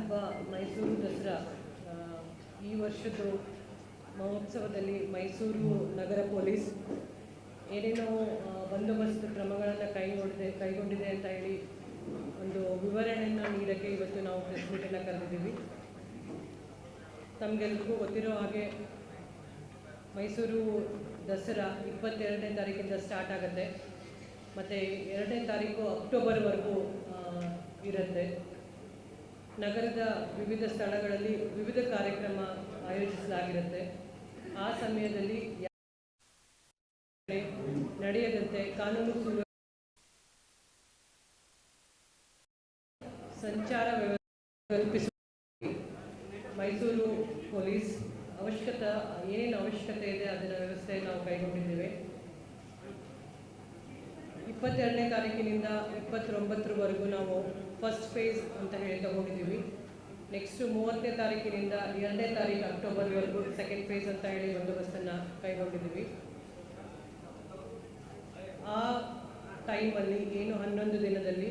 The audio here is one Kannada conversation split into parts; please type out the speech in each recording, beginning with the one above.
ಹಬ್ಬ ಮೈಸೂರು ದಸರಾ ಈ ವರ್ಷದ ಮಹೋತ್ಸವದಲ್ಲಿ ಮೈಸೂರು ನಗರ ಪೊಲೀಸ್ ಏನೇನೋ ಬಂದೋಬಸ್ತ್ ಕ್ರಮಗಳನ್ನು ಕೈಗೊಂಡಿದೆ ಅಂತ ಹೇಳಿ ಒಂದು ವಿವರಣೆಯನ್ನು ನೀಡೋಕ್ಕೆ ಇವತ್ತು ನಾವು ಪ್ರೆಸ್ ಮೀಟನ್ನು ಕರೆದಿದ್ದೀವಿ. ತಮಗೆಲ್ರಿಗೂ ಗೊತ್ತಿರೋ ಹಾಗೆ ಮೈಸೂರು ದಸರಾ 22ನೇ ತಾರೀಕಿಂದ ಸ್ಟಾರ್ಟ್ ಆಗುತ್ತೆ ಮತ್ತು 2ನೇ ತಾರೀಕು ಅಕ್ಟೋಬರ್ವರೆಗೂ ಇರುತ್ತೆ. ನಗರದ ವಿವಿಧ ಸ್ಥಳಗಳಲ್ಲಿ ವಿವಿಧ ಕಾರ್ಯಕ್ರಮ ಆಯೋಜಿಸಲಾಗಿರುತ್ತೆ. ಆ ಸಮಯದಲ್ಲಿ ನಡೆಯದಂತೆ ಕಾನೂನು ಸಂಚಾರ ವ್ಯವಸ್ಥೆ ಕಲ್ಪಿಸುವ ಮೈಸೂರು ಪೊಲೀಸ್ ಏನೇನು ಅವಶ್ಯಕತೆ ಇದೆ ಅದರ ವ್ಯವಸ್ಥೆ ನಾವು ಕೈಗೊಂಡಿದ್ದೇವೆ. 22ನೇ ತಾರೀಕಿನಿಂದ 29ರವರೆಗೂ ನಾವು ಫಸ್ಟ್ ಫೇಸ್ ಅಂತ ಹೇಳಿ ತಗೊಂಡಿದ್ದೀವಿ. ನೆಕ್ಸ್ಟ್ 30ನೇ ತಾರೀಕಿನಿಂದ 2ನೇ ತಾರೀಕು ಅಕ್ಟೋಬರ್ವರೆಗೂ ಸೆಕೆಂಡ್ ಫೇಸ್ ಅಂತ ಹೇಳಿ ಬಂದೋಬಸ್ತನ್ನು ಕೈಗೊಂಡಿದ್ದೀವಿ. ಆ ಟೈಮಲ್ಲಿ ಏನು 11 ದಿನದಲ್ಲಿ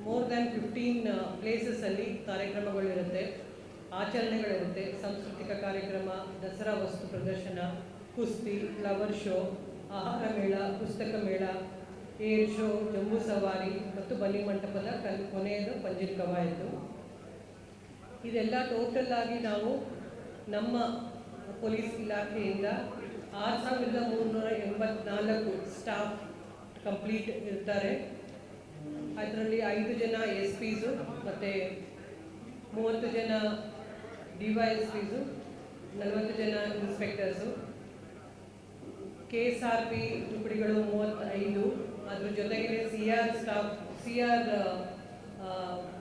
ಮೋರ್ ದ್ಯಾನ್ 15 ಪ್ಲೇಸಸ್ಸಲ್ಲಿ ಕಾರ್ಯಕ್ರಮಗಳಿರುತ್ತೆ, ಆಚರಣೆಗಳಿರುತ್ತೆ. ಸಾಂಸ್ಕೃತಿಕ ಕಾರ್ಯಕ್ರಮ, ದಸರಾ ವಸ್ತು ಪ್ರದರ್ಶನ, ಕುಸ್ತಿ, ಫ್ಲವರ್ ಶೋ, ಆಹಾರ ಮೇಳ, ಪುಸ್ತಕ ಮೇಳ, ಏರ್ ಶೋ, ಜಂಬೂ ಸವಾರಿ ಮತ್ತು ಬನ್ನಿ ಮಂಟಪದ ಕೊನೆಯದು ಪಂಜಿನ ಕವಾಯತು. ಇದೆಲ್ಲ ಟೋಟಲ್ ಆಗಿ ನಾವು ನಮ್ಮ ಪೊಲೀಸ್ ಇಲಾಖೆಯಿಂದ 6384 ಸ್ಟಾಫ್ ಕಂಪ್ಲೀಟ್ ಇರ್ತಾರೆ. ಅದರಲ್ಲಿ 5 ಜನ SP ಮತ್ತು 30 ಜನ DYSPs, 40 ಜನ ಇನ್ಸ್ಪೆಕ್ಟರ್ಸು, KSRP ತುಕಡಿಗಳು 35, ಅದ್ರ ಜೊತೆಗೆ CR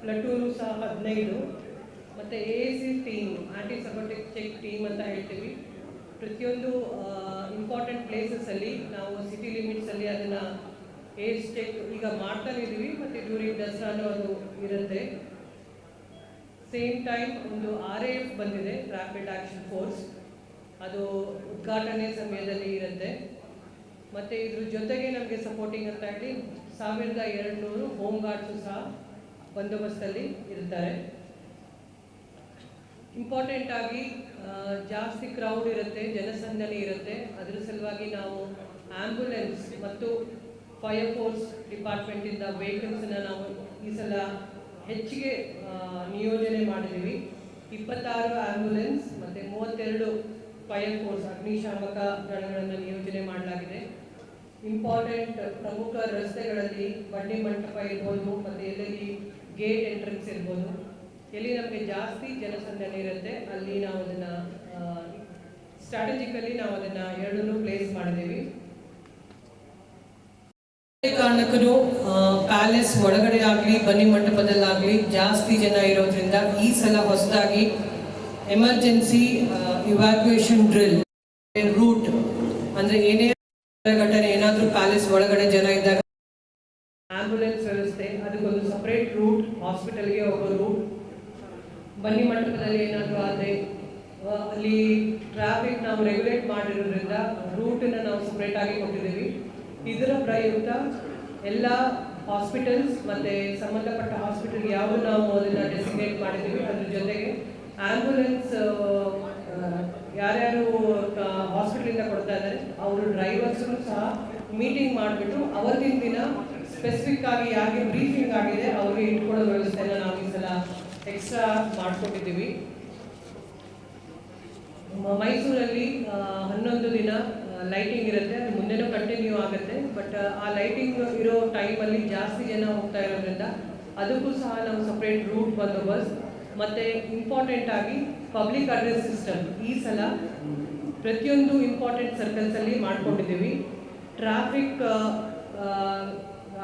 ಪ್ಲಟೂನು ಸಹ 15 ಮತ್ತು AAC team, anti subordinate check team ಅಂತ ಹೇಳ್ತೀವಿ. ಪ್ರತಿಯೊಂದು ಇಂಪಾರ್ಟೆಂಟ್ ಪ್ಲೇಸಸ್ಸಲ್ಲಿ ನಾವು ಸಿಟಿ ಲಿಮಿಟ್ಸಲ್ಲಿ ಅದನ್ನು ಏಜ್ ಚೆಕ್ ಈಗ ಮಾಡ್ತಾನೆ ಇದ್ದೀವಿ ಮತ್ತು ಡ್ಯೂರಿಂಗ್ ದಸರಾನು ಅದು ಇರುತ್ತೆ. ಸೇಮ್ ಟೈಮ್ ಒಂದು RAF ಬಂದಿದೆ, ರ್ಯಾಪಿಡ್ ಆ್ಯಕ್ಷನ್ ಫೋರ್ಸ್, ಅದು ಉದ್ಘಾಟನೆ ಸಮಯದಲ್ಲಿ ಇರುತ್ತೆ. ಮತ್ತು ಇದ್ರ ಜೊತೆಗೆ ನಮಗೆ ಸಪೋರ್ಟಿಂಗ್ ಅಂತ ಹೇಳಿ 1200 ಹೋಮ್ ಗಾರ್ಡ್ಸು ಸಹ ಬಂದೋಬಸ್ತಲ್ಲಿ ಇರ್ತಾರೆ. ಇಂಪಾರ್ಟೆಂಟ್ ಆಗಿ ಜಾಸ್ತಿ ಕ್ರೌಡ್ ಇರುತ್ತೆ, ಜನಸಂದಣಿ ಇರುತ್ತೆ. ಅದರ ಸಲುವಾಗಿ ನಾವು ಆ್ಯಂಬುಲೆನ್ಸ್ ಮತ್ತು ಫೈರ್ ಫೋರ್ಸ್ ಡಿಪಾರ್ಟ್ಮೆಂಟಿಂದ ವೆಹಿಕಲ್ಸನ್ನು ನಾವು ಈ ಸಲ ಹೆಚ್ಚಿಗೆ ನಿಯೋಜನೆ ಮಾಡಿದ್ದೀವಿ. 26 ಆ್ಯಂಬುಲೆನ್ಸ್ ಮತ್ತು 32 ಫೈರ್ ಫೋರ್ಸ್ ಅಗ್ನಿಶಾಮಕ ದಳಗಳನ್ನು ನಿಯೋಜನೆ ಮಾಡಲಾಗಿದೆ. ಇಂಪಾರ್ಟೆಂಟ್ ಪ್ರಮುಖ ರಸ್ತೆಗಳಲ್ಲಿ ಬನ್ನಿ ಮಂಟಪ ಇರ್ಬೋದು ಮತ್ತು ಎಲ್ಲೆಲ್ಲಿ ಗೇಟ್ ಎಂಟ್ರೆನ್ಸ್ ಇರ್ಬೋದು, ಎಲ್ಲಿ ನಮಗೆ ಜಾಸ್ತಿ ಜನಸಂದಣಿ ಇರುತ್ತೆ ಅಲ್ಲಿ ನಾವು ಅದನ್ನು ಸ್ಟ್ರಾಟಜಿಕಲಿ ನಾವು ಅದನ್ನು ಎರಡನ್ನೂ ಪ್ಲೇಸ್ ಮಾಡಿದ್ದೀವಿ. ಕಾರಣಕ್ಕೂ ಪ್ಯಾಲೇಸ್ ಒಳಗಡೆ ಆಗಲಿ ಬನ್ನಿ ಮಂಟಪದಲ್ಲಾಗಲಿ ಜಾಸ್ತಿ ಜನ ಇರೋದ್ರಿಂದ ಈ ಸಲ ಹೊಸದಾಗಿ ಎಮರ್ಜೆನ್ಸಿ ಇವ್ಯಾಕ್ಯುಯೇಷನ್ ಡ್ರಿಲ್ ರೂಟ್ ಅಂದರೆ ಏನೇ ಘಟನೆ ಏನಾದರೂ ಪ್ಯಾಲೇಸ್ ಒಳಗಡೆ ಜನ ಇದ್ದಾಗ ಆಂಬ್ಯುಲೆನ್ಸ್ ವ್ಯವಸ್ಥೆ, ಅದಕ್ಕೊಂದು ಸಪ್ರೇಟ್ ರೂಟ್, ಹಾಸ್ಪಿಟಲ್ಗೆ ಹೋಗೋ ರೂಟ್, ಬನ್ನಿ ಮಂಟಪದಲ್ಲಿ ಏನಾದರೂ ಆದರೆ ಅಲ್ಲಿ ಟ್ರಾಫಿಕ್ ನಾವು ರೆಗ್ಯುಲೇಟ್ ಮಾಡಿರೋದ್ರಿಂದ ರೂಟನ್ನು ನಾವು ಸಪ್ರೇಟಾಗಿ ಕೊಟ್ಟಿದ್ದೀವಿ. ಇದರ ಪ್ರಯುಕ್ತ ಎಲ್ಲ ಹಾಸ್ಪಿಟಲ್ಸ್ ಮತ್ತು ಸಂಬಂಧಪಟ್ಟ ಹಾಸ್ಪಿಟಲ್ ಯಾವುದು ನಾವು ಅದನ್ನು ಡೆಸಿಗ್ನೇಟ್ ಮಾಡಿದ್ದೀವಿ. ಅದ್ರ ಜೊತೆಗೆ ಆ್ಯಂಬುಲೆನ್ಸ್ ಯಾರ್ಯಾರು ಹಾಸ್ಪಿಟಲಿಂದ ಕೊಡ್ತಾ ಇದ್ದಾರೆ ಅವರು ಡ್ರೈವರ್ಸು ಸಹ ಮೀಟಿಂಗ್ ಮಾಡಿಬಿಟ್ಟು ಅವತ್ತಿನ ದಿನ ಸ್ಪೆಸಿಫಿಕ್ ಆಗಿ ಯಾರಿಗೆ ಬ್ರೀಫಿಂಗ್ ಆಗಿದೆ ಅವ್ರಿಗೆ ಇಟ್ಕೊಳ್ಳೋ ವ್ಯವಸ್ಥೆನ ನಾವು ಈ ಸಲ ಎಕ್ಸ್ಟ್ರಾ ಮಾಡ್ಕೊಂಡಿದ್ದೀವಿ. ಮೈಸೂರಲ್ಲಿ 11 ದಿನ ಲೈಟಿಂಗ್ ಇರುತ್ತೆ, ಅದು ಮುಂದೆನೂ ಕಂಟಿನ್ಯೂ ಆಗುತ್ತೆ. ಬಟ್ ಆ ಲೈಟಿಂಗ್ ಇರೋ ಟೈಮಲ್ಲಿ ಜಾಸ್ತಿ ಜನ ಹೋಗ್ತಾ ಇರೋದ್ರಿಂದ ಅದಕ್ಕೂ ಸಹ ನಾವು ಸಪ್ರೇಟ್ ರೂಟ್ ಬಂದೋಬಸ್ತ್ ಮತ್ತು ಇಂಪಾರ್ಟೆಂಟ್ ಆಗಿ ಪಬ್ಲಿಕ್ ಅಡ್ರೆಸ್ ಸಿಸ್ಟಮ್ ಈ ಸಲ ಪ್ರತಿಯೊಂದು ಇಂಪಾರ್ಟೆಂಟ್ ಸರ್ಕಲ್ಸಲ್ಲಿ ಮಾಡ್ಕೊಂಡಿದ್ದೀವಿ. ಟ್ರಾಫಿಕ್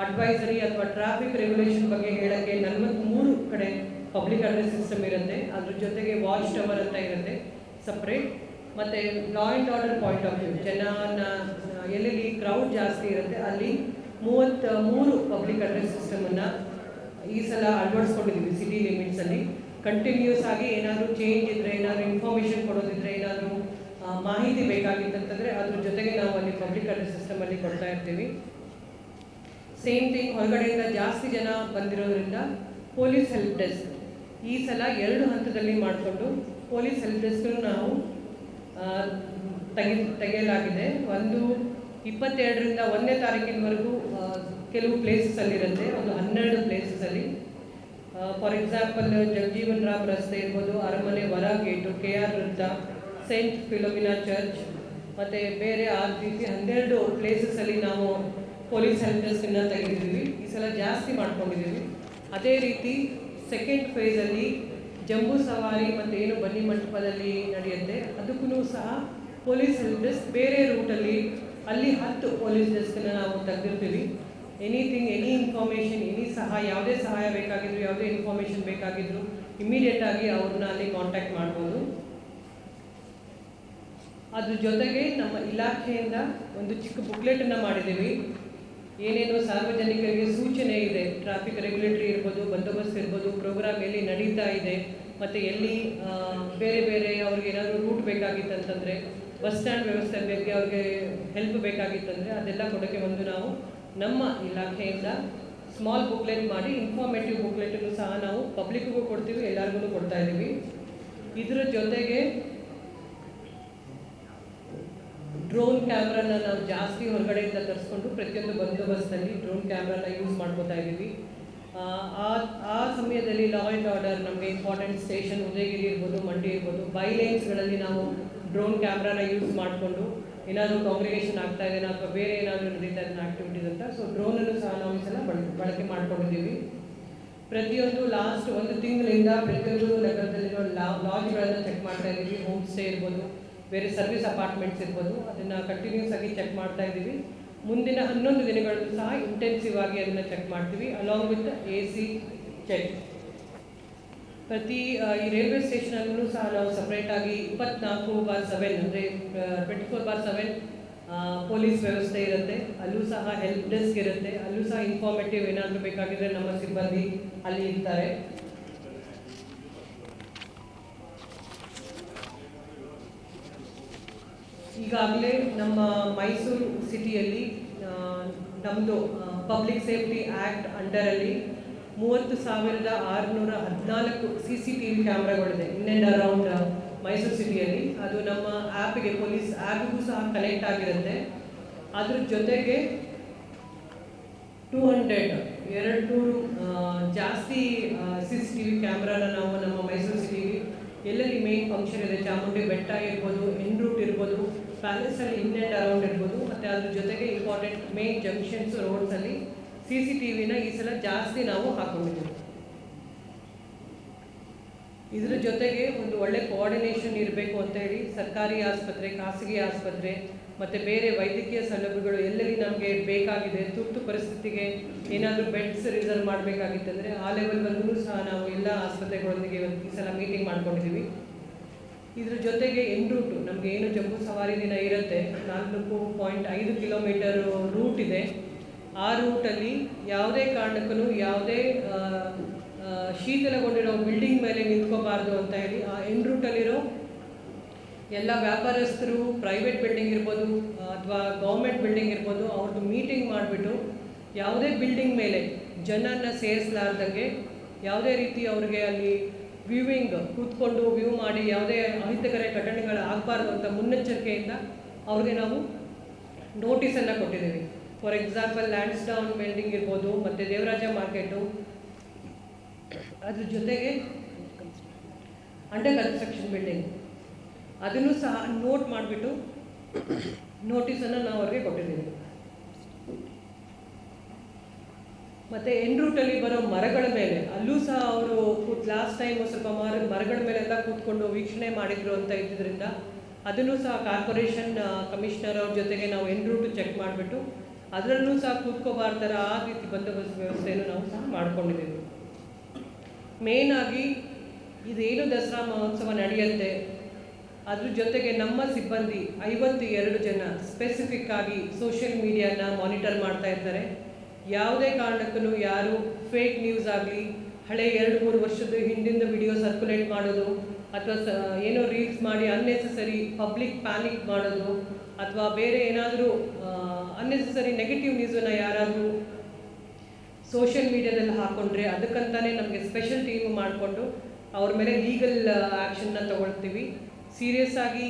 ಅಡ್ವೈಸರಿ ಅಥವಾ ಟ್ರಾಫಿಕ್ ರೆಗ್ಯುಲೇಷನ್ ಬಗ್ಗೆ ಹೇಳೋಕ್ಕೆ 43 ಕಡೆ ಪಬ್ಲಿಕ್ ಅಡ್ರೆಸ್ ಸಿಸ್ಟಮ್ ಇರುತ್ತೆ. ಅದ್ರ ಜೊತೆಗೆ ವಾಚ್ ಟವರ್ ಅಂತ ಇರುತ್ತೆ ಸಪ್ರೇಟ್. ಮತ್ತು law and order point of view, ಜನನ ಎಲ್ಲೆಲ್ಲಿ ಕ್ರೌಡ್ ಜಾಸ್ತಿ ಇರುತ್ತೆ ಅಲ್ಲಿ 33 ಪಬ್ಲಿಕ್ ಅಡ್ರೆಸ್ ಸಿಸ್ಟಮನ್ನು ಈ ಸಲ ಅಳವಡಿಸ್ಕೊಂಡಿದ್ದೀವಿ ಸಿಟಿ ಲಿಮಿಟ್ಸಲ್ಲಿ. ಕಂಟಿನ್ಯೂಸ್ ಆಗಿ ಏನಾದರೂ ಚೇಂಜ್ ಇದ್ದರೆ, ಏನಾದರೂ ಇನ್ಫಾರ್ಮೇಷನ್ ಕೊಡೋದಿದ್ರೆ, ಏನಾದರೂ ಮಾಹಿತಿ ಬೇಕಾಗಿತ್ತಂತಂದರೆ ಅದ್ರ ಜೊತೆಗೆ ನಾವು ಅಲ್ಲಿ ಪಬ್ಲಿಕ್ ಅಡ್ರೆಸ್ ಸಿಸ್ಟಮಲ್ಲಿ ಕೊಡ್ತಾ ಇರ್ತೀವಿ. ಸೇಮ್ ಥಿಂಗ್ ಹೊರಗಡೆಯಿಂದ ಜಾಸ್ತಿ ಜನ ಬಂದಿರೋದ್ರಿಂದ ಪೊಲೀಸ್ ಹೆಲ್ಪ್ ಡೆಸ್ಕ್ ಈ ಸಲ 2 ಹಂತದಲ್ಲಿ ಮಾಡಿಕೊಂಡು ಪೊಲೀಸ್ ಹೆಲ್ಪ್ ಡೆಸ್ಕನ್ನು ನಾವು ತೆಗೆಯಲಾಗಿದೆ. ಒಂದು 22ರಿಂದ 1ನೇ ತಾರೀಕಿನವರೆಗೂ ಕೆಲವು ಪ್ಲೇಸಸಲ್ಲಿರುತ್ತೆ, ಒಂದು 12 ಪ್ಲೇಸಸಲ್ಲಿ. ಫಾರ್ ಎಕ್ಸಾಂಪಲ್ ಜಗಜೀವನ್ ರಾಮ್ ರಸ್ತೆ ಇರ್ಬೋದು, ಅರಮನೆ ಹೊರ ಗೇಟು, KR ವೃತ್ತ, ಸೈಂಟ್ ಫಿಲೋಮಿನಾ ಚರ್ಚ್ ಮತ್ತು ಬೇರೆ ಆ ರೀತಿ 12 ಪ್ಲೇಸಸಲ್ಲಿ ನಾವು ಪೊಲೀಸ್ ಹೆಲ್ಪ್ ಡೆಸ್ಕನ್ನು ತೆಗೆದಿದ್ದೀವಿ. ಈ ಸಲ ಜಾಸ್ತಿ ಮಾಡ್ಕೊಂಡಿದ್ದೀವಿ. ಅದೇ ರೀತಿ ಸೆಕೆಂಡ್ ಫೇಸಲ್ಲಿ ಜಂಬೂ ಸವಾರಿ ಮತ್ತು ಏನು ಬನ್ನಿ ಮಂಟಪದಲ್ಲಿ ನಡೆಯುತ್ತೆ, ಅದಕ್ಕೂ ಸಹ ಪೊಲೀಸ್ ಹೆಲ್ಪ್ ಡೆಸ್ಕ್ ಬೇರೆ ರೂಟಲ್ಲಿ ಅಲ್ಲಿ 10 ಪೊಲೀಸ್ ಡೆಸ್ಕನ್ನು ನಾವು ತೆಗೆದಿರ್ತೀವಿ. ಎನಿಥಿಂಗ್, ಎನಿ ಇನ್ಫಾರ್ಮೇಷನ್, ಯಾವುದೇ ಸಹಾಯ ಬೇಕಾಗಿದ್ರು, ಯಾವುದೇ ಇನ್ಫಾರ್ಮೇಷನ್ ಬೇಕಾಗಿದ್ರು ಇಮಿಡಿಯೇಟಾಗಿ ಅವ್ರನ್ನ ಅಲ್ಲಿ ಕಾಂಟ್ಯಾಕ್ಟ್ ಮಾಡ್ಬೋದು. ಅದ್ರ ಜೊತೆಗೆ ನಮ್ಮ ಇಲಾಖೆಯಿಂದ ಒಂದು ಚಿಕ್ಕ ಬುಕ್ಲೆಟನ್ನು ಮಾಡಿದ್ದೀವಿ. ಏನೇನು ಸಾರ್ವಜನಿಕರಿಗೆ ಸೂಚನೆ ಇದೆ, ಟ್ರಾಫಿಕ್ ರೆಗ್ಯುಲೇಟರಿ ಇರ್ಬೋದು, ಬಂದೋಬಸ್ತ್ ಇರ್ಬೋದು, ಪ್ರೋಗ್ರಾಮ್ ಎಲ್ಲಿ ನಡೀತಾ ಇದೆ, ಮತ್ತು ಎಲ್ಲಿ ಬೇರೆ ಬೇರೆ ಅವ್ರಿಗೆ ಏನಾದರೂ ರೂಟ್ ಬೇಕಾಗಿತ್ತಂತಂದರೆ, ಬಸ್ ಸ್ಟ್ಯಾಂಡ್ ವ್ಯವಸ್ಥೆ ಬಗ್ಗೆ ಅವ್ರಿಗೆ ಹೆಲ್ಪ್ ಬೇಕಾಗಿತ್ತಂದರೆ ಅದೆಲ್ಲ ಕೊಡೋಕ್ಕೆ ಒಂದು ನಾವು ನಮ್ಮ ಇಲಾಖೆಯಿಂದ ಸ್ಮಾಲ್ ಬುಕ್ಲೆಟ್ ಮಾಡಿ, ಇನ್ಫಾರ್ಮೇಟಿವ್ ಬುಕ್ಲೆಟನ್ನು ಸಹ ನಾವು ಪಬ್ಲಿಕ್ಗೂ ಕೊಡ್ತೀವಿ, ಎಲ್ಲರಿಗೂ ಕೊಡ್ತಾ ಇದ್ದೀವಿ. ಇದರ ಜೊತೆಗೆ ಡ್ರೋನ್ ಕ್ಯಾಮ್ರಾನ ನಾವು ಜಾಸ್ತಿ ಹೊರಗಡೆಯಿಂದ ತರಿಸ್ಕೊಂಡು ಪ್ರತಿಯೊಂದು ಬಂದೋಬಸ್ತಲ್ಲಿ ಡ್ರೋನ್ ಕ್ಯಾಮ್ರಾನ ಯೂಸ್ ಮಾಡ್ಕೋತಾ ಇದ್ದೀವಿ. ಆ ಸಮಯದಲ್ಲಿ ಲಾ ಆ್ಯಂಡ್ ಆರ್ಡರ್ ನಮಗೆ ಇಂಪಾರ್ಟೆಂಟ್ ಸ್ಟೇಷನ್ ಉದಯಗಿರಿ ಇರ್ಬೋದು, ಮಂಡಿ ಇರ್ಬೋದು, ಬೈಲೈನ್ಸ್ಗಳಲ್ಲಿ ನಾವು ಡ್ರೋನ್ ಕ್ಯಾಮ್ರಾನ ಯೂಸ್ ಮಾಡಿಕೊಂಡು ಏನಾದರೂ ಕಾಂಗ್ರಿಗೇಷನ್ ಆಗ್ತಾ ಇದೆಯಾ ಅಥವಾ ಬೇರೆ ಏನಾದರೂ ನಡೀತಾ ಇದೆಯಾ ಆ್ಯಕ್ಟಿವಿಟೀಸ್ ಅಂತ, ಸೊ ಡ್ರೋನನ್ನು ಸಹ ನಾವು ಈ ಸಲ ಬಳಕೆ ಮಾಡ್ಕೊಂಡಿದ್ದೀವಿ. ಪ್ರತಿಯೊಂದು ಲಾಸ್ಟ್ 1 ತಿಂಗಳಿಂದ ಪ್ರತಿಯೊಂದು ನಗರದಲ್ಲಿರೋ ಲಾಡ್ಜ್ಗಳನ್ನು ಚೆಕ್ ಮಾಡ್ತಾ ಇದ್ದೀವಿ. ಹೋಮ್ ಸ್ಟೇ ಇರ್ಬೋದು, ಬೇರೆ ಸರ್ವಿಸ್ ಅಪಾರ್ಟ್ಮೆಂಟ್ಸ್ ಇರ್ಬೋದು, ಅದನ್ನು ಕಂಟಿನ್ಯೂಸ್ ಆಗಿ ಚೆಕ್ ಮಾಡ್ತಾ ಇದ್ದೀವಿ. ಮುಂದಿನ 11 ದಿನಗಳಲ್ಲೂ ಸಹ ಇಂಟೆನ್ಸಿವ್ ಆಗಿ ಅದನ್ನು ಚೆಕ್ ಮಾಡ್ತೀವಿ, ಅಲಾಂಗ್ ವಿತ್ AC ಚೆಕ್. ಪ್ರತಿ ಈ ರೈಲ್ವೆ ಸ್ಟೇಷನಲ್ಲೂ ಸಹ ನಾವು ಸಪ್ರೇಟಾಗಿ 24/7 ಅಂದರೆ 24/7 ಪೊಲೀಸ್ ವ್ಯವಸ್ಥೆ ಇರುತ್ತೆ. ಅಲ್ಲೂ ಸಹ ಹೆಲ್ಪ್ ಡೆಸ್ಕ್ ಇರುತ್ತೆ. ಅಲ್ಲೂ ಸಹ ಇನ್ಫಾರ್ಮೇಟಿವ್ ಏನಾದರೂ ಬೇಕಾಗಿದ್ದರೆ ನಮ್ಮ ಸಿಬ್ಬಂದಿ ಅಲ್ಲಿ ಇರ್ತಾರೆ. ಈಗಾಗಲೇ ನಮ್ಮ ಮೈಸೂರು ಸಿಟಿಯಲ್ಲಿ ನಮ್ಮದು ಪಬ್ಲಿಕ್ ಸೇಫ್ಟಿ ಆ್ಯಕ್ಟ್ ಅಂಡರಲ್ಲಿ 30,614 CCTV ಕ್ಯಾಮ್ರಾಗಳಿದೆ ಇನ್ ಆ್ಯಂಡ್ ಅರೌಂಡ್ ಮೈಸೂರು ಸಿಟಿಯಲ್ಲಿ. ಅದು ನಮ್ಮ ಆ್ಯಪ್ಗೆ, ಪೊಲೀಸ್ ಆ್ಯಪ್ಗೂ ಸಹ ಕನೆಕ್ಟ್ ಆಗಿರುತ್ತೆ. ಅದ್ರ ಜೊತೆಗೆ 200 ಜಾಸ್ತಿ CCTV ಕ್ಯಾಮ್ರಾನ ನಾವು ನಮ್ಮ ಮೈಸೂರು ಸಿಟಿಗೆ ಎಲ್ಲೆಲ್ಲಿ ಮೇನ್ ಫಂಕ್ಷನ್ ಇದೆ, ಚಾಮುಂಡಿ ಬೆಟ್ಟ ಇರ್ಬೋದು, ಎನ್ ರೂಟ್ ಇರ್ಬೋದು, ಪ್ಯಾಲೇಸಲ್ಲಿ ಇನ್ ಆ್ಯಂಡ್ ಅರೌಂಡ್ ಇರ್ಬೋದು, ಮತ್ತು ಅದ್ರ ಜೊತೆಗೆ ಇಂಪಾರ್ಟೆಂಟ್ ಮೇನ್ ಜಂಕ್ಷನ್ಸ್, ರೋಡ್ಸಲ್ಲಿ CCTVನ ಈ ಸಲ ಜಾಸ್ತಿ ನಾವು ಹಾಕೊಂಡಿದ್ದೀವಿ. ಇದರ ಜೊತೆಗೆ ಒಂದು ಒಳ್ಳೆ ಕೋಆರ್ಡಿನೇಷನ್ ಇರಬೇಕು ಅಂತ ಹೇಳಿ ಸರ್ಕಾರಿ ಆಸ್ಪತ್ರೆ, ಖಾಸಗಿ ಆಸ್ಪತ್ರೆ ಮತ್ತು ಬೇರೆ ವೈದ್ಯಕೀಯ ಸೌಲಭ್ಯಗಳು ಎಲ್ಲೆಲ್ಲಿ ನಮಗೆ ಬೇಕಾಗಿದೆ, ತುರ್ತು ಪರಿಸ್ಥಿತಿಗೆ ಏನಾದರೂ ಬೆಡ್ಸ್ ರಿಸರ್ವ್ ಮಾಡಬೇಕಾಗಿತ್ತಂದರೆ ಆ ಲೆವೆಲ್ವರೆಗೂ ಸಹ ನಾವು ಎಲ್ಲ ಆಸ್ಪತ್ರೆಗಳೊಂದಿಗೆ ಈ ಸಲ ಮೀಟಿಂಗ್ ಮಾಡ್ಕೊಂಡಿದ್ದೀವಿ. ಇದ್ರ ಜೊತೆಗೆ ಎನ್ ರೂಟು ನಮಗೆ ಏನು ಜಂಬೂ ಸವಾರಿ ದಿನ ಇರುತ್ತೆ, 4.5 ಕಿಲೋಮೀಟರ್ ರೂಟ್ ಇದೆ. ಆ ರೂಟಲ್ಲಿ ಯಾವುದೇ ಕಾರಣಕ್ಕೂ ಯಾವುದೇ ಶೀತಲಗೊಂಡಿರೋ ಬಿಲ್ಡಿಂಗ್ ಮೇಲೆ ನಿಂತ್ಕೋಬಾರ್ದು ಅಂತ ಹೇಳಿ ಆ ಎನ್ ರೂಟಲ್ಲಿರೋ ಎಲ್ಲ ವ್ಯಾಪಾರಸ್ಥರು, ಪ್ರೈವೇಟ್ ಬಿಲ್ಡಿಂಗ್ ಇರ್ಬೋದು ಅಥವಾ ಗೌರ್ಮೆಂಟ್ ಬಿಲ್ಡಿಂಗ್ ಇರ್ಬೋದು, ಅವ್ರದ್ದು ಮೀಟಿಂಗ್ ಮಾಡಿಬಿಟ್ಟು ಯಾವುದೇ ಬಿಲ್ಡಿಂಗ್ ಮೇಲೆ ಜನರನ್ನ ಸೇರಿಸಲಾರ್ದಂಗೆ, ಯಾವುದೇ ರೀತಿ ಅವ್ರಿಗೆ ಅಲ್ಲಿ ವ್ಯೂವಿಂಗ್ ಕೂತ್ಕೊಂಡು ವ್ಯೂ ಮಾಡಿ ಯಾವುದೇ ಅಹಿತಕರ ಘಟನೆಗಳು ಆಗಬಾರ್ದು ಅಂತ ಮುನ್ನೆಚ್ಚರಿಕೆಯಿಂದ ಅವ್ರಿಗೆ ನಾವು ನೋಟಿಸನ್ನು ಕೊಟ್ಟಿದ್ದೀವಿ. ಫಾರ್ ಎಕ್ಸಾಂಪಲ್ ಲ್ಯಾಂಡ್ಸ್ಡೌನ್ ಬಿಲ್ಡಿಂಗ್ ಇರ್ಬೋದು, ಮತ್ತು ದೇವರಾಜ ಮಾರ್ಕೆಟು, ಅದ್ರ ಜೊತೆಗೆ ಅಂಡರ್ ಕನ್ಸ್ಟ್ರಕ್ಷನ್ ಬಿಲ್ಡಿಂಗ್, ಅದನ್ನು ಸಹ ನೋಟ್ ಮಾಡಿಬಿಟ್ಟು ನೋಟಿಸನ್ನು ನಾವು ಅವ್ರಿಗೆ ಕೊಟ್ಟಿದ್ದೀವಿ. ಮತ್ತು ಎನ್ ರೂಟಲ್ಲಿ ಬರೋ ಮರಗಳ ಮೇಲೆ ಅಲ್ಲೂ ಸಹ ಅವರು ಲಾಸ್ಟ್ ಟೈಮ್ ಸ್ವಲ್ಪ ಮರಗಳ ಮೇಲೆಲ್ಲ ಕೂತ್ಕೊಂಡು ವೀಕ್ಷಣೆ ಮಾಡಿದ್ರು ಅಂತ ಇದ್ದಿದ್ದರಿಂದ ಅದನ್ನು ಸಹ ಕಾರ್ಪೊರೇಷನ್ ಕಮಿಷನರ್ ಅವ್ರ ಜೊತೆಗೆ ನಾವು ಎನ್ ರೂಟು ಚೆಕ್ ಮಾಡಿಬಿಟ್ಟು ಅದರಲ್ಲೂ ಸಹ ಕೂತ್ಕೋಬಾರ್ದಾರ ಆ ರೀತಿ ಬಂದೋಬಸ್ತ್ ವ್ಯವಸ್ಥೆಯನ್ನು ನಾವು ಸಹ ಮಾಡ್ಕೊಂಡಿದ್ದೀವಿ. ಮೇಯ್ನಾಗಿ ಇದೇನು ದಸರಾ ಮಹೋತ್ಸವ ನಡೆಯುತ್ತೆ, ಅದ್ರ ಜೊತೆಗೆ ನಮ್ಮ ಸಿಬ್ಬಂದಿ 52 ಜನ ಸ್ಪೆಸಿಫಿಕ್ ಆಗಿ ಸೋಷಿಯಲ್ ಮೀಡಿಯಾನ ಮಾನಿಟರ್ ಮಾಡ್ತಾ ಇರ್ತಾರೆ. ಯಾವುದೇ ಕಾರಣಕ್ಕೂ ಯಾರು ಫೇಕ್ ನ್ಯೂಸ್ ಆಗಲಿ, ಹಳೆ 2-3 ವರ್ಷದ ಹಿಂದಿಂದ ವಿಡಿಯೋ ಸರ್ಕ್ಯುಲೇಟ್ ಮಾಡೋದು ಅಥವಾ ಏನೋ ರೀಲ್ಸ್ ಮಾಡಿ ಅನ್ನೆಸೆಸರಿ ಪಬ್ಲಿಕ್ ಪ್ಯಾನಿಕ್ ಮಾಡೋದು ಅಥವಾ ಬೇರೆ ಏನಾದರೂ ಅನ್ನೆಸೆಸರಿ ನೆಗೆಟಿವ್ ನ್ಯೂಸನ್ನು ಯಾರಾದರೂ ಸೋಷಿಯಲ್ ಮೀಡಿಯಾದಲ್ಲಿ ಹಾಕ್ಕೊಂಡ್ರೆ ಅದಕ್ಕಂತಾನೆ ನಮಗೆ ಸ್ಪೆಷಲ್ ಟೀಮ್ ಮಾಡಿಕೊಂಡು ಅವ್ರ ಮೇಲೆ ಲೀಗಲ್ ಆ್ಯಕ್ಷನ್ನ ತಗೊಳ್ತೀವಿ. ಸೀರಿಯಸ್ ಆಗಿ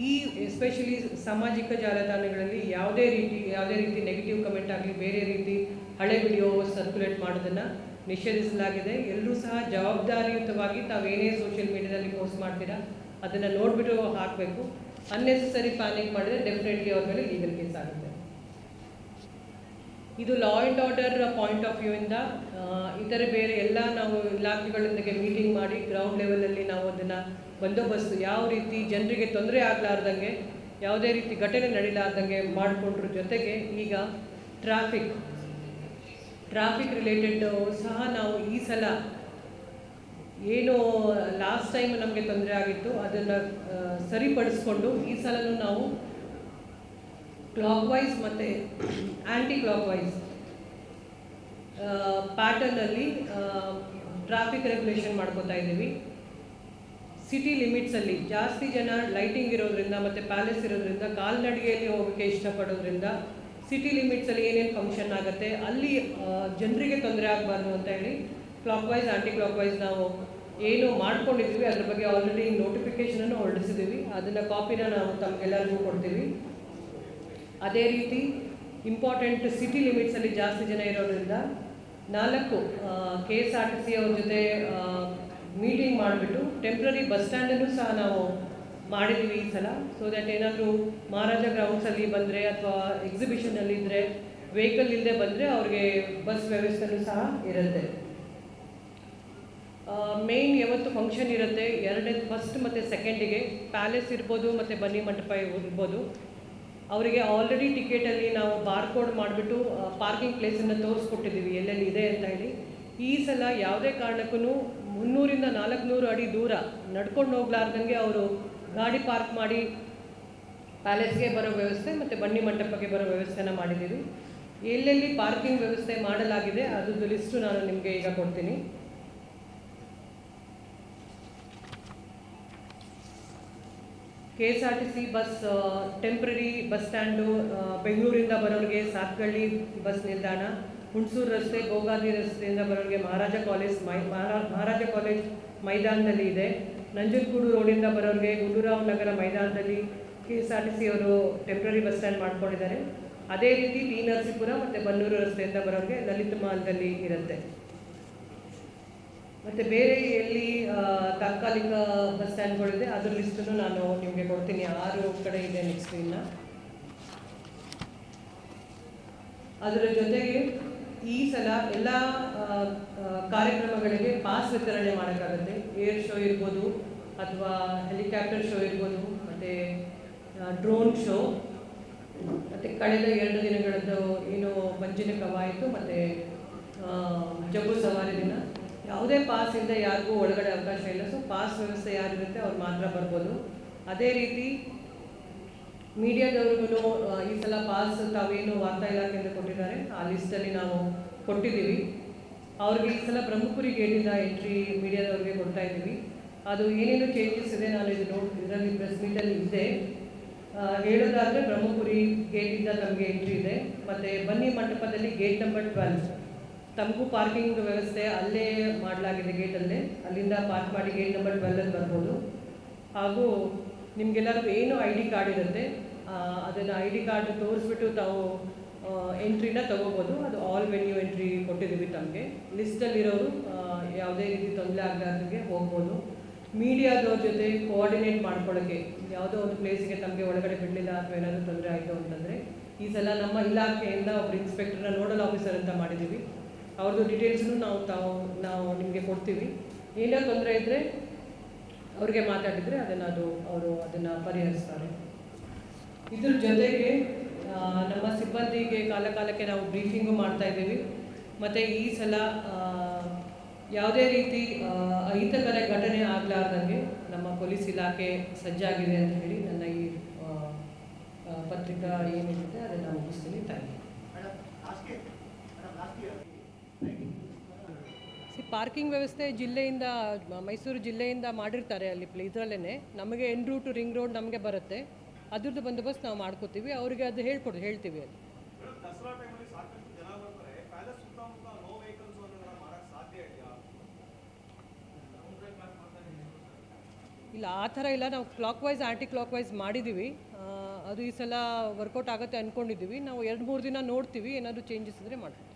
ಈ ಎಸ್ಪೆಷಲಿ ಸಾಮಾಜಿಕ ಜಾಲತಾಣಗಳಲ್ಲಿ ಯಾವುದೇ ರೀತಿ ನೆಗೆಟಿವ್ ಕಮೆಂಟ್ ಆಗಲಿ, ಬೇರೆ ರೀತಿ ಹಳೆ ವಿಡಿಯೋ ಸರ್ಕ್ಯುಲೇಟ್ ಮಾಡೋದನ್ನು ನಿಷೇಧಿಸಲಾಗಿದೆ. ಎಲ್ಲರೂ ಸಹ ಜವಾಬ್ದಾರಿಯುತವಾಗಿ ತಾವೇನೇ ಸೋಷಿಯಲ್ ಮೀಡಿಯಾದಲ್ಲಿ ಪೋಸ್ಟ್ ಮಾಡ್ತೀರಾ ಅದನ್ನು ನೋಡಿಬಿಟ್ಟು ಹಾಕಬೇಕು. ಅನ್ನೆಸೆಸರಿ ಪ್ಯಾನಿಕ್ ಮಾಡಿದರೆ ಡೆಫಿನೆಟ್ಲಿ ಅವ್ರ ಮೇಲೆ ಲೀಗಲ್ ಕೇಸ್ ಆಗುತ್ತೆ. ಇದು law and order point of view ಇಂದ ಇತರೆ ಬೇರೆ ಎಲ್ಲ ನಾವು ಇಲಾಖೆಗಳೊಂದಿಗೆ ಮೀಟಿಂಗ್ ಮಾಡಿ ಗ್ರೌಂಡ್ ಲೆವೆಲಲ್ಲಿ ನಾವು ಅದನ್ನು ಬಂದೋಬಸ್ತು ಯಾವ ರೀತಿ ಜನರಿಗೆ ತೊಂದರೆ ಆಗಲಾರ್ದಂಗೆ, ಯಾವುದೇ ರೀತಿ ಘಟನೆ ನಡೀಲಾರ್ದಂಗೆ ಮಾಡಿಕೊಂಡ್ರ ಜೊತೆಗೆ ಈಗ ಟ್ರಾಫಿಕ್ ರಿಲೇಟೆಡ್ ಸಹ ನಾವು ಈ ಸಲ ಏನು ಲಾಸ್ಟ್ ಟೈಮ್ ನಮಗೆ ತೊಂದರೆ ಆಗಿತ್ತು ಅದನ್ನು ಸರಿಪಡಿಸ್ಕೊಂಡು ಈ ಸಲನೂ ನಾವು ಕ್ಲಾಕ್ ವೈಸ್ ಮತ್ತು ಆ್ಯಂಟಿ ಕ್ಲಾಕ್ ವೈಸ್ ಪ್ಯಾಟರ್ನಲ್ಲಿ ಟ್ರಾಫಿಕ್ ರೆಗ್ಯುಲೇಷನ್ ಮಾಡ್ಕೋತಾ ಇದ್ದೀವಿ. ಸಿಟಿ ಲಿಮಿಟ್ಸಲ್ಲಿ ಜಾಸ್ತಿ ಜನ ಲೈಟಿಂಗ್ ಇರೋದ್ರಿಂದ ಮತ್ತು ಪ್ಯಾಲೇಸ್ ಇರೋದ್ರಿಂದ ಕಾಲ್ನಡಿಗೆಯಲ್ಲಿ ಹೋಗೋಕ್ಕೆ ಇಷ್ಟಪಡೋದ್ರಿಂದ ಸಿಟಿ ಲಿಮಿಟ್ಸಲ್ಲಿ ಏನೇನು ಫಂಕ್ಷನ್ ಆಗುತ್ತೆ ಅಲ್ಲಿ ಜನರಿಗೆ ತೊಂದರೆ ಆಗಬಾರ್ದು ಅಂತ ಹೇಳಿ clockwise anti clock wise ನಾವು ಏನು ಮಾಡ್ಕೊಂಡಿದ್ದೀವಿ ಅದ್ರ ಬಗ್ಗೆ ಆಲ್ರೆಡಿ ನೋಟಿಫಿಕೇಷನನ್ನು ಹೊರಡಿಸಿದ್ದೀವಿ. ಅದನ್ನು ಕಾಪಿನ ನಾವು ತಮಗೆಲ್ಲರಿಗೂ ಕೊಡ್ತೀವಿ. ಅದೇ ರೀತಿ ಇಂಪಾರ್ಟೆಂಟ್ ಸಿಟಿ ಲಿಮಿಟ್ಸಲ್ಲಿ ಜಾಸ್ತಿ ಜನ ಇರೋದ್ರಿಂದ 4 KSRTC ಅವ್ರ ಜೊತೆ ಮೀಟಿಂಗ್ ಮಾಡಿಬಿಟ್ಟು ಟೆಂಪ್ರರಿ ಬಸ್ ಸ್ಟ್ಯಾಂಡನ್ನು ಸಹ ನಾವು ಮಾಡಿದ್ದೀವಿ ಈ ಸಲ. ಸೊ ದ್ಯಾಟ್ ಏನಾದರೂ ಮಹಾರಾಜ ಗ್ರೌಂಡ್ಸಲ್ಲಿ ಬಂದರೆ ಅಥವಾ ಎಕ್ಸಿಬಿಷನಲ್ಲಿ ಇದ್ದರೆ ವೆಹಿಕಲ್ ಇಲ್ಲದೆ ಬಂದರೆ ಅವ್ರಿಗೆ ಬಸ್ ವ್ಯವಸ್ಥೆನೂ ಸಹ ಇರುತ್ತೆ. ಮೇಯ್ನ್ ಯಾವತ್ತು ಫಂಕ್ಷನ್ ಇರುತ್ತೆ 2ನೇ ಫಸ್ಟ್ ಮತ್ತು ಸೆಕೆಂಡಿಗೆ ಪ್ಯಾಲೇಸ್ ಇರ್ಬೋದು ಮತ್ತು ಬನ್ನಿ ಮಂಟಪ ಇರ್ಬೋದು, ಅವರಿಗೆ ಆಲ್ರೆಡಿ ಟಿಕೆಟಲ್ಲಿ ನಾವು ಬಾರ್ಕೋಡ್ ಮಾಡಿಬಿಟ್ಟು ಪಾರ್ಕಿಂಗ್ ಪ್ಲೇಸನ್ನು ತೋರಿಸ್ಕೊಟ್ಟಿದ್ದೀವಿ ಎಲ್ಲೆಲ್ಲಿ ಇದೆ ಅಂತ ಹೇಳಿ. ಈ ಸಲ ಯಾವುದೇ ಕಾರಣಕ್ಕೂ 300ರಿಂದ 400 ಅಡಿ ದೂರ ನಡ್ಕೊಂಡು ಹೋಗ್ಲಾರ್ದಂಗೆ ಅವರು ಗಾಡಿ ಪಾರ್ಕ್ ಮಾಡಿ ಪ್ಯಾಲೇಸ್ಗೆ ಬರೋ ವ್ಯವಸ್ಥೆ ಮತ್ತು ಬನ್ನಿ ಮಂಟಪಕ್ಕೆ ಬರೋ ವ್ಯವಸ್ಥೆನ ಮಾಡಿದ್ದೀವಿ. ಎಲ್ಲೆಲ್ಲಿ ಪಾರ್ಕಿಂಗ್ ವ್ಯವಸ್ಥೆ ಮಾಡಲಾಗಿದೆ ಅದ್ರದ್ದು ಲಿಸ್ಟು ನಾನು ನಿಮಗೆ ಈಗ ಕೊಡ್ತೀನಿ. KSRTC bus temporary bus stand ಬೆಂಗಳೂರಿಂದ ಬರೋರಿಗೆ ಸಾತ್ಗಳ್ಳಿ ಬಸ್ ನಿಲ್ದಾಣ, ಹುಣಸೂರು ರಸ್ತೆ, ಗೋಗಾದಿ ರಸ್ತೆಯಿಂದ ಬರೋರಿಗೆ ಮಹಾರಾಜ ಕಾಲೇಜ್ ಮೈದಾನದಲ್ಲಿ ಇದೆ. ನಂಜನಗೂಡು ರೋಡಿಂದ ಬರೋರಿಗೆ ಗುಂಡೂರಾವ್ ನಗರ ಮೈದಾನದಲ್ಲಿ KSRTC ಅವರು ಟೆಂಪ್ರರಿ ಬಸ್ ಸ್ಟ್ಯಾಂಡ್ ಮಾಡ್ಕೊಂಡಿದ್ದಾರೆ. ಅದೇ ರೀತಿ ಟಿ ನರಸೀಪುರ ಮತ್ತು ಬನ್ನೂರು ರಸ್ತೆಯಿಂದ ಬರೋರಿಗೆ ಲಲಿತ ಮಹಲ್ದಲ್ಲಿ ಇರುತ್ತೆ. ಮತ್ತು ಬೇರೆ ಎಲ್ಲಿ ತಾತ್ಕಾಲಿಕ ಬಸ್ ಸ್ಟ್ಯಾಂಡ್ಗಳಿದೆ ಅದ್ರ ಲಿಸ್ಟನ್ನು ನಾನು ನಿಮಗೆ ಕೊಡ್ತೀನಿ. 6 ಕಡೆ ಇದೆ ನೆಕ್ಸ್ಟ್ ಇನ್ನು. ಅದರ ಜೊತೆಗೆ ಈ ಸಲ ಎಲ್ಲ ಕಾರ್ಯಕ್ರಮಗಳಿಗೆ ಪಾಸ್ ವಿತರಣೆ ಮಾಡೋಕ್ಕಾಗುತ್ತೆ. ಏರ್ ಶೋ ಇರ್ಬೋದು ಅಥವಾ ಹೆಲಿಕಾಪ್ಟರ್ ಶೋ ಇರ್ಬೋದು ಮತ್ತು ಡ್ರೋನ್ ಶೋ ಮತ್ತು ಕಳೆದ 2 ದಿನಗಳದ್ದು ಏನು ಮಂಜಿನ ಕವಾಯಿತು ಮತ್ತು ಜಂಬೂ ಸವಾರಿ ದಿನ ಯಾವುದೇ ಪಾಸ್ ಇಲ್ಲದೆ ಯಾರಿಗೂ ಒಳಗಡೆ ಅವಕಾಶ ಇಲ್ಲ. ಸೊ ಪಾಸ್ ವ್ಯವಸ್ಥೆ ಯಾರಿರುತ್ತೆ ಅವ್ರು ಮಾತ್ರ ಬರ್ಬೋದು. ಅದೇ ರೀತಿ ಮೀಡಿಯಾದವ್ರಿಗೂ ಈ ಸಲ ಪಾಸ್ ತಾವೇನು ವಾರ್ತಾ ಇಲಾಖೆಯಿಂದ ಕೊಟ್ಟಿದ್ದಾರೆ ಆ ಲಿಸ್ಟಲ್ಲಿ ನಾವು ಕೊಟ್ಟಿದ್ದೀವಿ. ಅವ್ರಿಗೆ ಈ ಸಲ ಬ್ರಹ್ಮಪುರಿ ಗೇಟಿಂದ ಎಂಟ್ರಿ ಮೀಡಿಯಾದವ್ರಿಗೆ ಕೊಡ್ತಾ ಇದ್ದೀವಿ. ಅದು ಏನೇನು ಚೇಂಜಸ್ ಇದೆ ನಾನು ಇದರಲ್ಲಿ ಪ್ರೆಸ್ ಮೀಟಲ್ಲಿ ಇದೆ. ಹೇಳೋದಾದರೆ ಬ್ರಹ್ಮಪುರಿ ಗೇಟಿಂದ ನಮಗೆ ಎಂಟ್ರಿ ಇದೆ. ಮತ್ತು ಬನ್ನಿ ಮಂಟಪದಲ್ಲಿ ಗೇಟ್ ನಂಬರ್ 12 ತಮಗೂ ಪಾರ್ಕಿಂಗ್ ವ್ಯವಸ್ಥೆ ಅಲ್ಲೇ ಮಾಡಲಾಗಿದೆ. ಗೇಟಲ್ಲೇ ಅಲ್ಲಿಂದ ಪಾರ್ಕ್ ಮಾಡಿ ಗೇಟ್ ನಂಬರ್ 12ಅಲ್ಲಿ ಬರ್ಬೋದು. ಹಾಗೂ ನಿಮಗೆಲ್ಲರಿಗೂ ಏನು ID ಕಾರ್ಡ್ ಇರುತ್ತೆ ಅದನ್ನು ID ಕಾರ್ಡ್ ತೋರಿಸ್ಬಿಟ್ಟು ತಾವು ಎಂಟ್ರಿನ ತೊಗೋಬೋದು. ಅದು ಆಲ್ ವೆನ್ಯೂ ಎಂಟ್ರಿ ಕೊಟ್ಟಿದ್ದೀವಿ ತಮಗೆ. ಲಿಸ್ಟಲ್ಲಿರೋರು ಯಾವುದೇ ರೀತಿ ತೊಂದರೆ ಆಗಲಾರ್ದಂಗೆ ಹೋಗ್ಬೋದು. ಮೀಡಿಯಾದವ್ರ ಜೊತೆ ಕೋಆರ್ಡಿನೇಟ್ ಮಾಡ್ಕೊಳ್ಳೋಕ್ಕೆ ಯಾವುದೋ ಒಂದು ಪ್ಲೇಸಿಗೆ ತಮಗೆ ಒಳಗಡೆ ಬಿಡಲಿಲ್ಲ ಅಥವಾ ಏನಾದರೂ ತೊಂದರೆ ಆಯಿತು ಅಂತಂದರೆ ಈ ಸಲ ನಮ್ಮ ಇಲಾಖೆಯಿಂದ ಒಬ್ಬರು ಇನ್ಸ್ಪೆಕ್ಟರ್ನ ನೋಡಲ್ ಆಫೀಸರ್ ಅಂತ ಮಾಡಿದ್ದೀವಿ. ಅವ್ರದ್ದು ಡೀಟೇಲ್ಸನ್ನು ನಾವು ನಿಮಗೆ ಕೊಡ್ತೀವಿ. ಏನೋ ತೊಂದರೆ ಇದ್ದರೆ ಅವ್ರಿಗೆ ಮಾತಾಡಿದರೆ ಅವರು ಅದನ್ನು ಪರಿಹರಿಸ್ತಾರೆ. ಇದ್ರ ಜೊತೆಗೆ ನಮ್ಮ ಸಿಬ್ಬಂದಿಗೆ ಕಾಲಕ್ಕೆ ನಾವು ಬ್ರೀಫಿಂಗು ಮಾಡ್ತಾಯಿದ್ದೀವಿ. ಮತ್ತು ಈ ಸಲ ಯಾವುದೇ ರೀತಿ ಅಹಿತಕರ ಘಟನೆ ಆಗಲಾರ್ದಂಗೆ ನಮ್ಮ ಪೊಲೀಸ್ ಇಲಾಖೆ ಸಜ್ಜಾಗಿದೆ ಅಂತ ಹೇಳಿ ನನ್ನ ಈ ಪತ್ರಿಕಾ ಏನಿರುತ್ತೆ ಅದನ್ನು ಮುಗಿಸ್ತೀನಿ. Thank you. ಪಾರ್ಕಿಂಗ್ ವ್ಯವಸ್ಥೆ ಜಿಲ್ಲೆಯಿಂದ ಮೈಸೂರು ಜಿಲ್ಲೆಯಿಂದ ಮಾಡಿರ್ತಾರೆ ಅಲ್ಲಿ ಇದರಲ್ಲೇ. ನಮಗೆ ಎನ್ ರೂಟು ರಿಂಗ್ ರೋಡ್ ನಮಗೆ ಬರುತ್ತೆ, ಅದ್ರದ್ದು ಬಂದೋಬಸ್ತ್ ನಾವು ಮಾಡ್ಕೋತೀವಿ. ಅವರಿಗೆ ಅದು ಹೇಳ್ತೀವಿ. ಅಲ್ಲಿ ಇಲ್ಲ ಆ ಥರ ಇಲ್ಲ, ನಾವು clockwise anti clock wise ಮಾಡಿದ್ದೀವಿ. ಅದು ಈ ಸಲ ವರ್ಕೌಟ್ ಆಗುತ್ತೆ ಅಂದ್ಕೊಂಡಿದ್ದೀವಿ. ನಾವು 2-3 ದಿನ ನೋಡ್ತೀವಿ, ಏನಾದರೂ ಚೇಂಜಸ್ ಇದ್ದರೆ ಮಾಡ್ತೀವಿ.